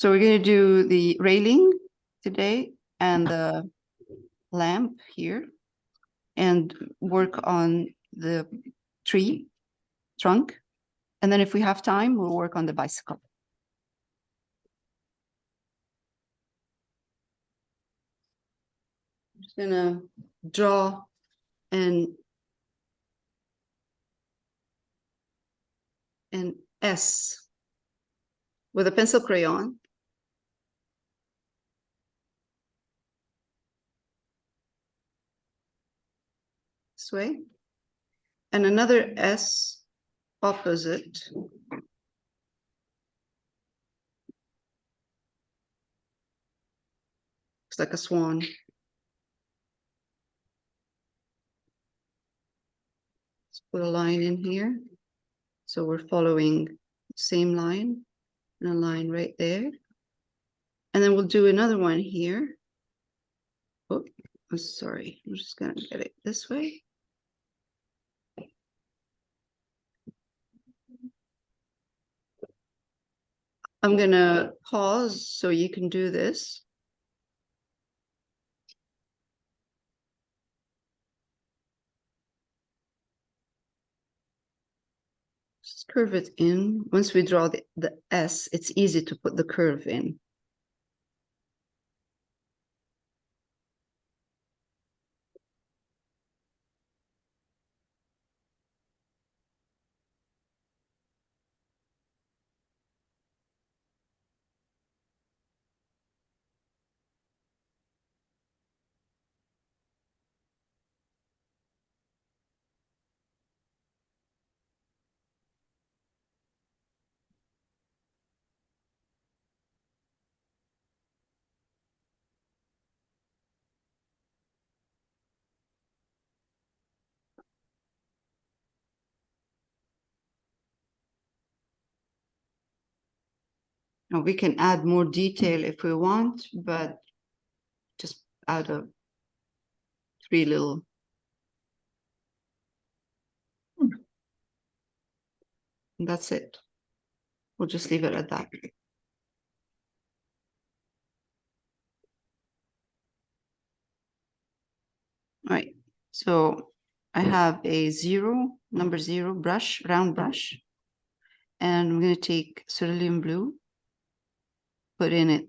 So we're going to do the railing today and the lamp here and work on the tree trunk. And then if we have time, we'll work on the bicycle. I'm just going to draw an S with a pencil crayon. This way. And another S opposite. Looks like a swan. Let's put a line in here. So we're following the same line and a line right there. And then we'll do another one here. Oh, I'm sorry. I'm just going to get it this way. I'm going to pause so you can do this. Just curve it in. Once we draw the S, it's easy to put the curve in. Now we can add more detail if we want, but just add a 3 little. And that's it. We'll just leave it at that. All right, so I have a number 0 brush, round brush, and I'm going to take cerulean blue, put in it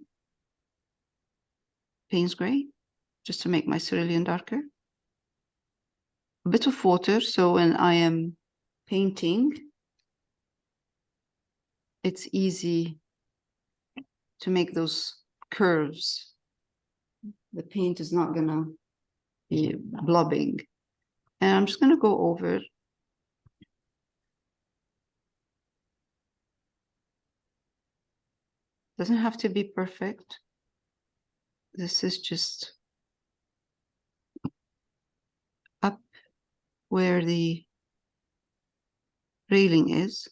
Payne's gray, just to make my cerulean darker. A bit of water, so when I am painting, it's easy to make those curves. The paint is not going to be blobbing. And I'm just going to go over. Doesn't have to be perfect. This is just up where the railing is.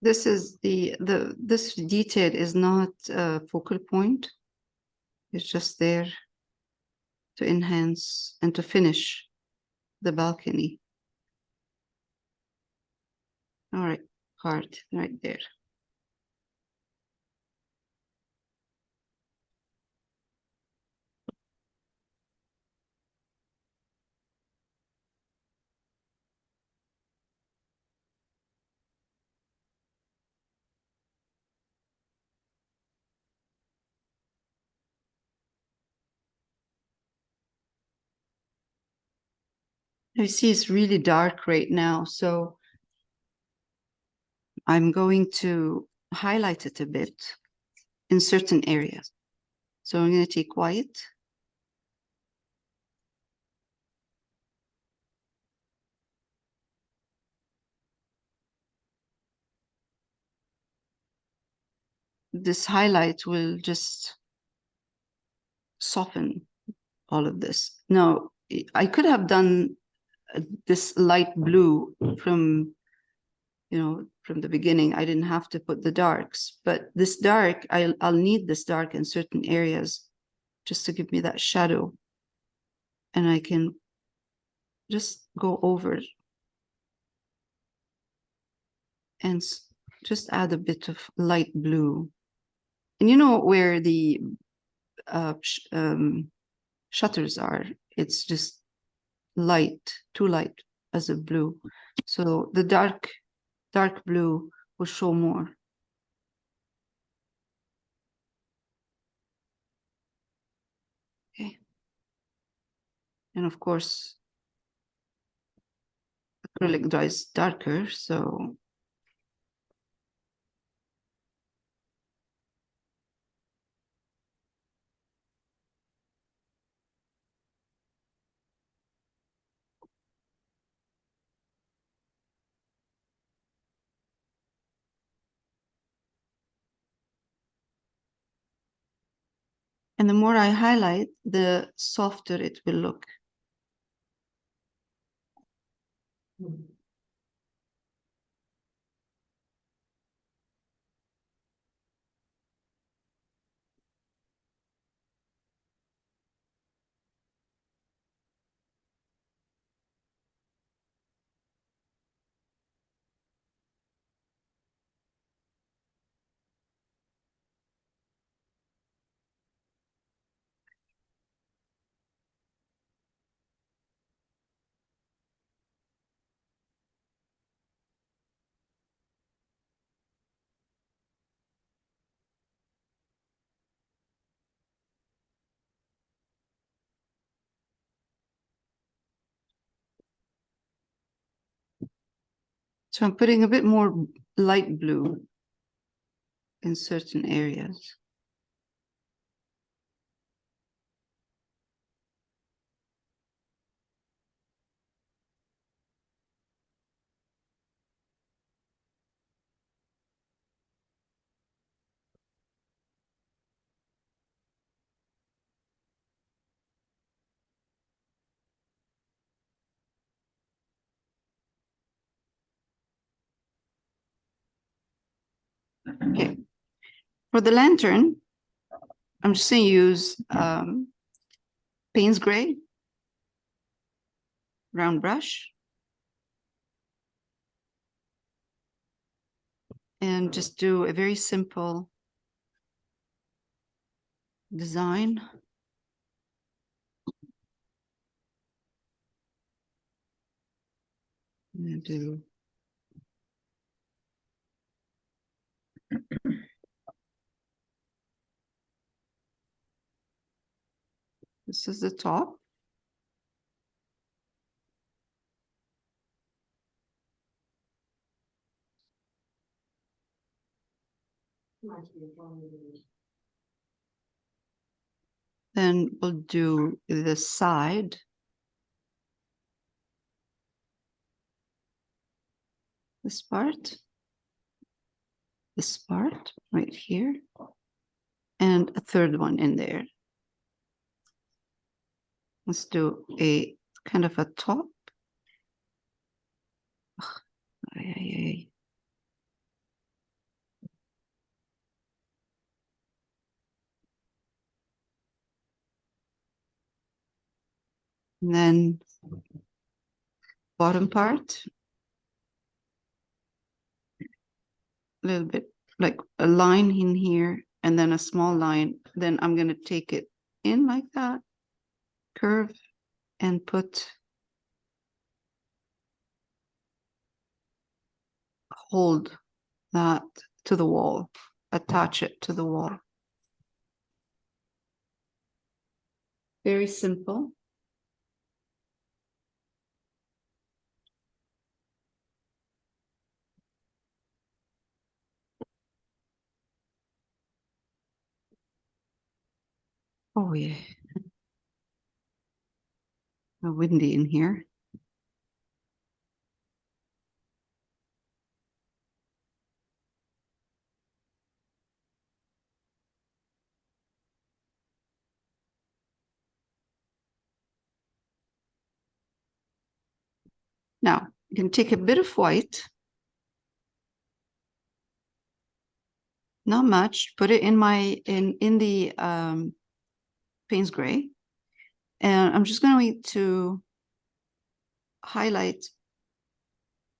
this is this detail is not a focal point. It's just there to enhance and to finish the balcony. All right, heart right there. You see it's really dark right now, so I'm going to highlight it a bit in certain areas. So I'm going to take white. This highlight will just soften all of this. Now, I could have done this light blue from, from the beginning. I didn't have to put the darks, but this dark, I'll need this dark in certain areas just to give me that shadow. And I can just go over and just add a bit of light blue. And you know where the shutters are, it's just light, too light as a blue. So the dark blue will show more. Okay. And of course, acrylic dries darker, so and the more I highlight, the softer it will look. So I'm putting a bit more light blue in certain areas. Okay. For the lantern, I'm just going to use Payne's Gray, round brush, and just do a very simple design. I'm going to do this is the top. Then we'll do the side. This part right here, and a third one in there. Let's do a kind of a top. And then bottom part, a little bit like a line in here and then a small line. Then I'm going to take it in like that, curve, and hold that to the wall, attach it to the wall. Very simple. Oh yeah. Windy in here. Now you can take a bit of white, not much, put it in the Payne's gray, and I'm just going to highlight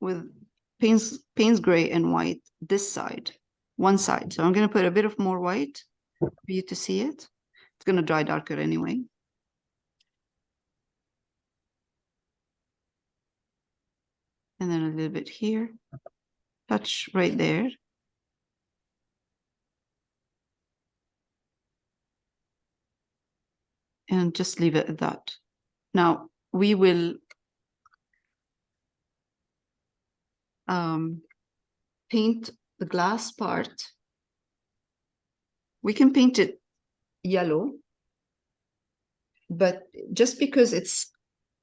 with Payne's gray and white this side, one side. So I'm going to put a bit of more white for you to see it. It's going to dry darker anyway. And then a little bit here, touch right there. And just leave it at that. Now we will paint the glass part. We can paint it yellow, but just because it's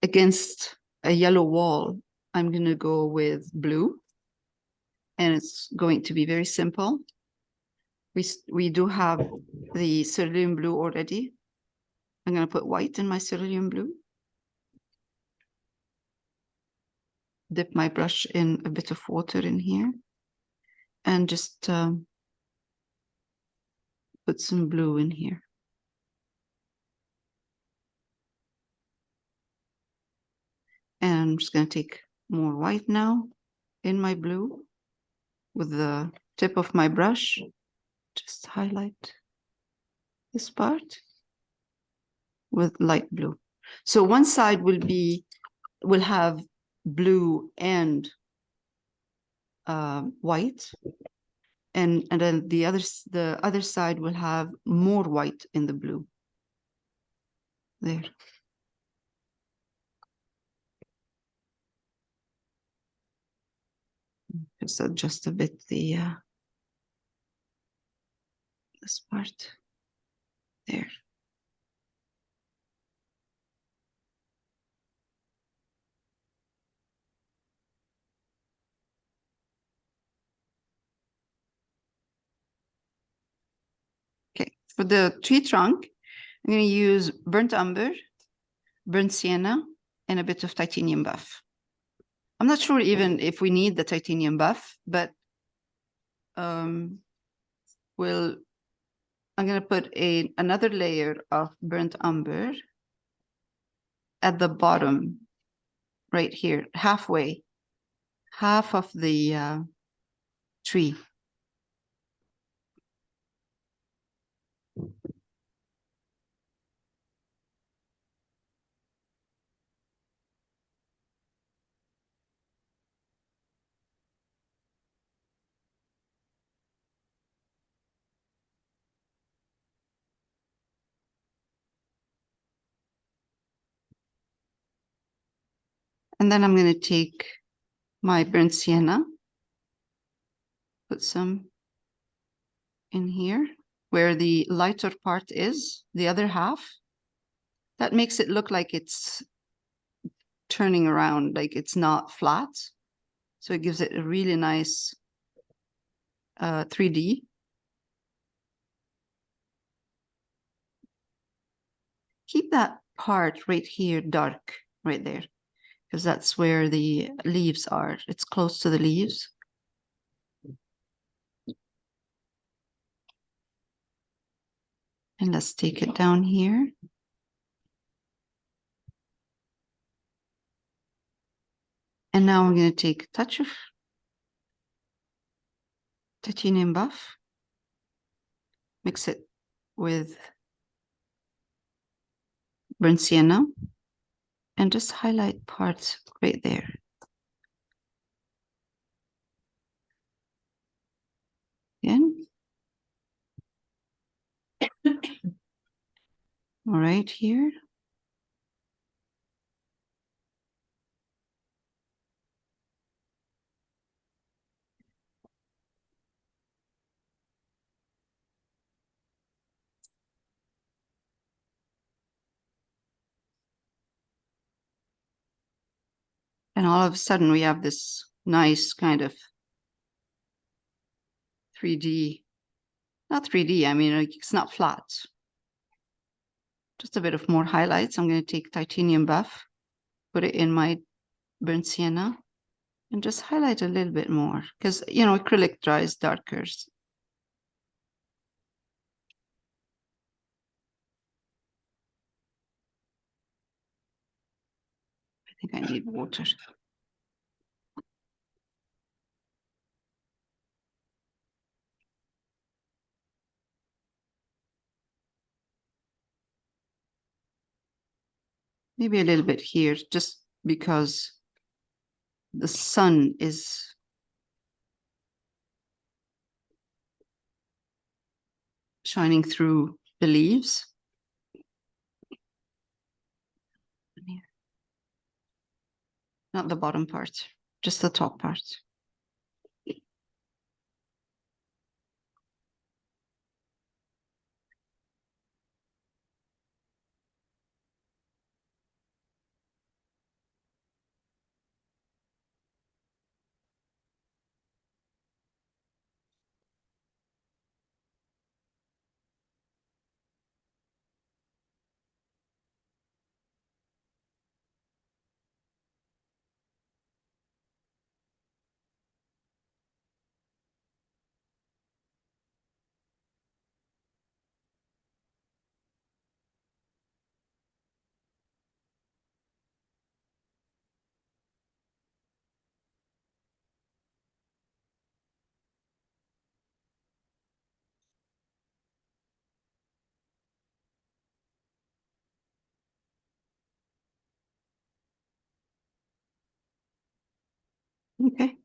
against a yellow wall, I'm going to go with blue, and it's going to be very simple. We do have the cerulean blue already. I'm going to put white in my cerulean blue. Dip my brush in a bit of water in here and just put some blue in here. And I'm just going to take more white now in my blue with the tip of my brush. Just highlight this part with light blue. So one side will have blue and white, and then the other side will have more white in the blue. There. Just adjust a bit this part there. Okay, for the tree trunk, I'm going to use burnt umber, burnt sienna, and a bit of titanium buff. I'm not sure even if we need the titanium buff, but I'm going to put another layer of burnt umber at the bottom, right here, halfway, half of the tree. And then I'm going to take my burnt sienna, put some in here where the lighter part is, the other half. That makes it look like it's turning around, like it's not flat. So it gives it a really nice 3D. Keep that part right here dark, right there, because that's where the leaves are. It's close to the leaves. And let's take it down here. And now I'm going to take a touch of titanium buff, mix it with burnt sienna, and just highlight parts right there. Again. All right, here. And all of a sudden we have this nice kind of 3D, not 3D, I mean, like, it's not flat. Just a bit of more highlights. I'm going to take titanium buff, put it in my burnt sienna, and just highlight a little bit more because, you know, acrylic dries darker. I think I need water. Maybe a little bit here, just because the sun is shining through the leaves. Not the bottom part, just the top part. Okay.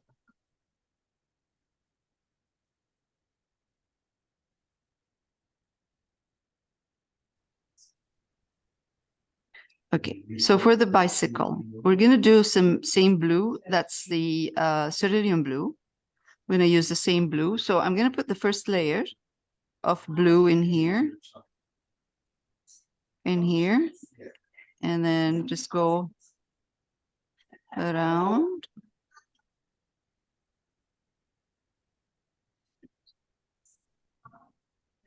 Okay, so for the bicycle, we're going to do some same blue. That's the cerulean blue. We're going to use the same blue. So I'm going to put the first layer of blue in here, and then just go around.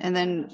And then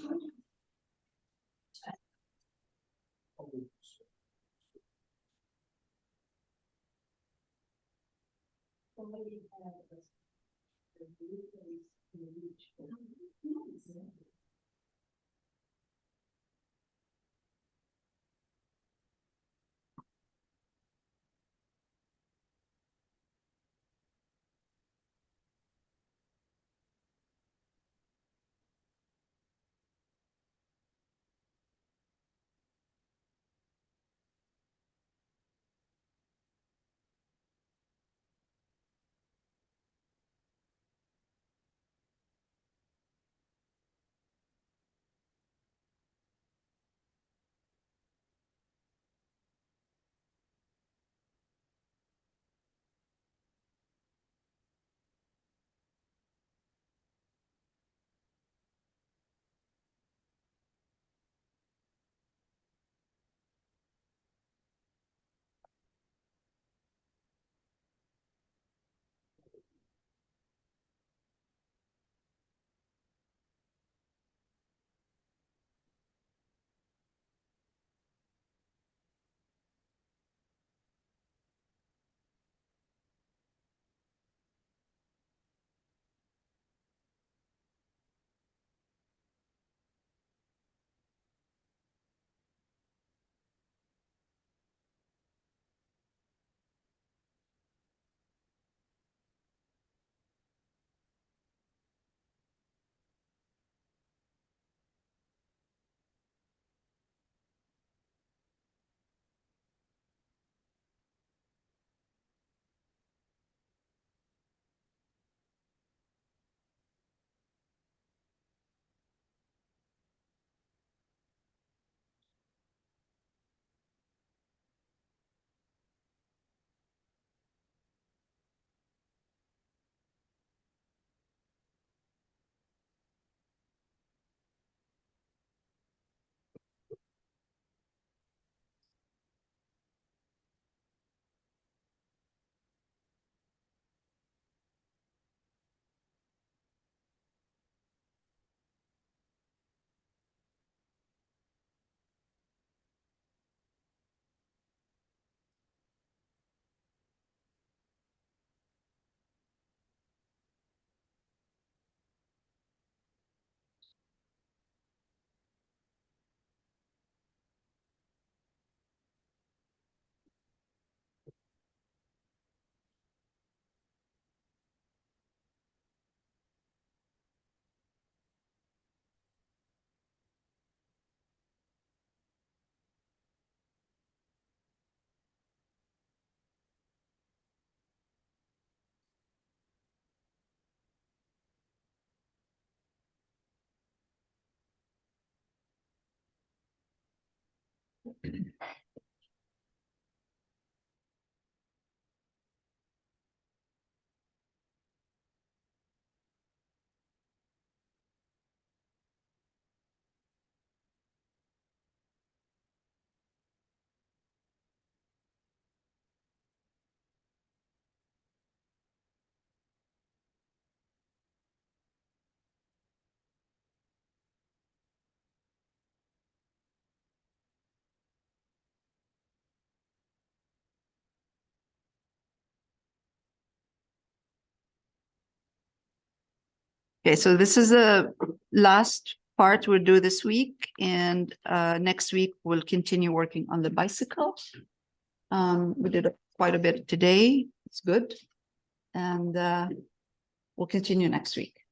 Okay, so this is the last part we'll do this week, and next week we'll continue working on the bicycle. We did quite a bit today. It's good. And we'll continue next week.